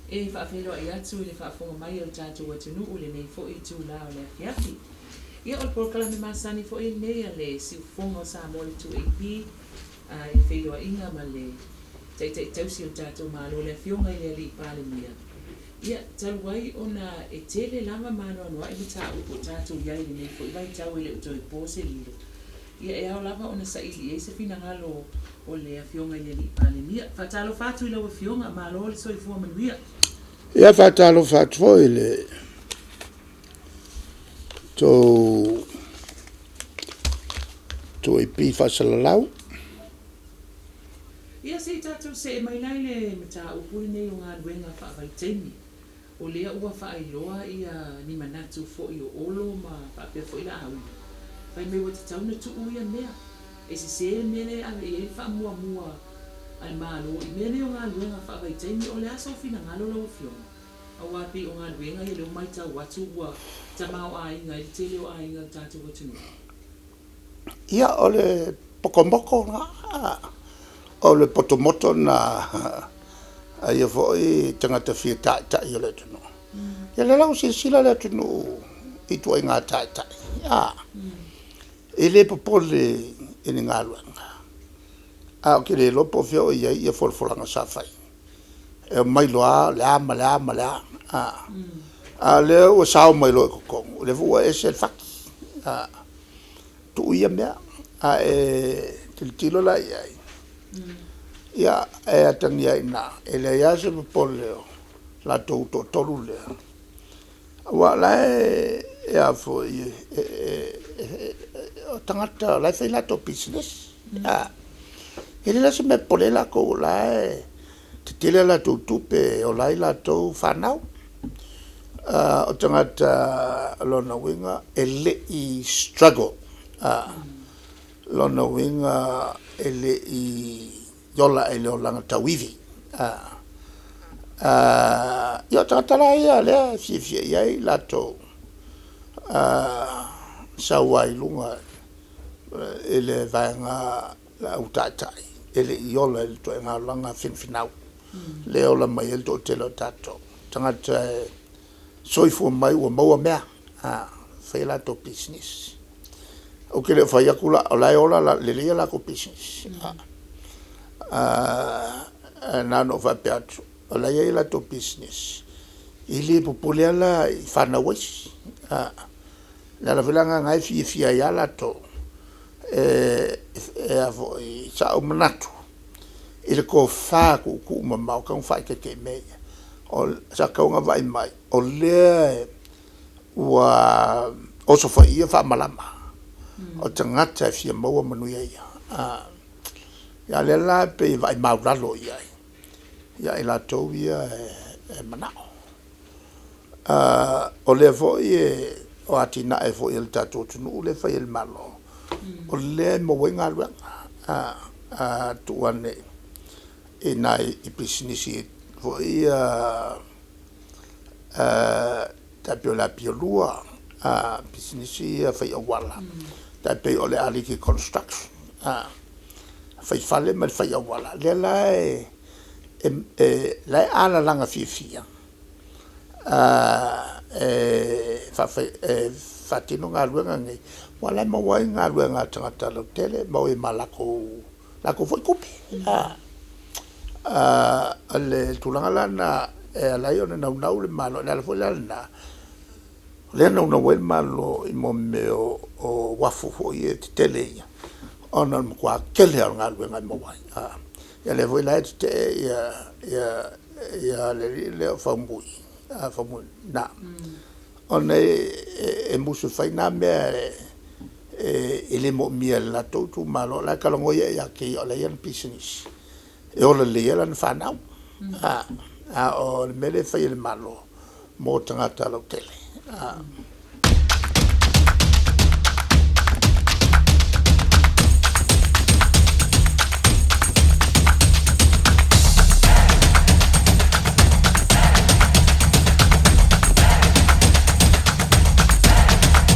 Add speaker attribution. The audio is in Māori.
Speaker 1: e whaafelo ai atu le whaafonga mai o tātou atunu o le nei fo i tū la o le afiafi. Ia o le porokala me masani fo i nei a le siufonga o sa mo le 2AP i whelo a inga ma le tausi o tātou malo le afionga i le ali pāle mia. Ia taluai ona e tele lama mano anua i le tāu o tātou iai le nei fo i vai tau i le uto i pōse lilo. Ia e au lava ona sa ili e se fina ngalo o le afionga i le ali pāle mia. Whatalo fatu i lau afionga malo le soifua manuia.
Speaker 2: Ia whatalo fatu fo i le to i pi whasalalau.
Speaker 1: Ia se tātou se e mai lai le mata upuri nei o ngā ruenga whaavaiteni. O lea ua whaailoa ia ni manatu fo i o olo ma whaapea fo i la awi. Whai mei wata tauna tu uia mea. E se mele a i e wha mua ai malo i mele o ngā ruenga whaavaiteni o le aso fina ngalo lau fionga. A wapi o ngā ruenga i leo mai tau watu ua tamau a inga i tele o a inga tātou watunu.
Speaker 2: Ia o le pokomoko nga o le potomoto na ia fo i tangata fia ta i le tunu. Ia le lau sila le tunu i tua i ngā ta. I le popole i ni ngā luanga. O ke le lopo fia o ia folfolanga sa fai. E mai loa le ama. Le o sao mai loa kokong. Le fua e se faki. Tu ia mea. Tilo la iai. Ia e atangi ai na. E le ia se popole o. La tau tolu lea. Wa la e a fo o tangata la fai la to business. Ele la se me pole la ko la te tele la to tupe o la to whanau. O tangata lona winga ele I struggle. Lona winga ele I yola ele o langa tawivi. Ia tangata la ia lea fie iai la to sawai lunga ele vaenga la utatai. Ele iola ele to ngā langa finfinau. Leo la mai ele to telo tato. Tangata soifu mai ua maua mea. Whai la to business. O ke le whai akula o lai ola le lea la ko business. Nano whape atu. O lai e la to business. Ili popolea la I whana waisi. La vilanga ngai fia ia la to. Avo I sa o manatu. Ile ko wha ku mamau kang whai ke mea. O sa kaunga vai mai. O lea ua oso whai ia wha malama. O tangata fia maua manuia ia. Ia lea la pe vai mauralo ia. Ia I la tau ia manao. O lea vo o atina e vo il tato tunu le fa il malo. O le mo wenga ruanga. Tuane e nai I business vo tapio la piolua. Business fa I wala. Tapio o le aliki construction. Fa fale ma fa wala. Le la ala langa fia. Fatino ngā ruenga ngai. Wala ma wai ngā ruenga tangata lo tele, ma wai ma lako foi kupi. Le tulanga lana, alai ona nau le malo, le ala foi lana. Le nau wai malo I mo me o wafu foi te tele ia. Ona mo kwa kele al ngā ruenga ma wai. Ia le foi lai te ia le whambui. Na. Ona e musu fai na mea ele mo mia la tautu malo la kalongoia ia ke o le ian business. E o le ia lan whanau. O le mele fai ele malo mo tangata lau tele.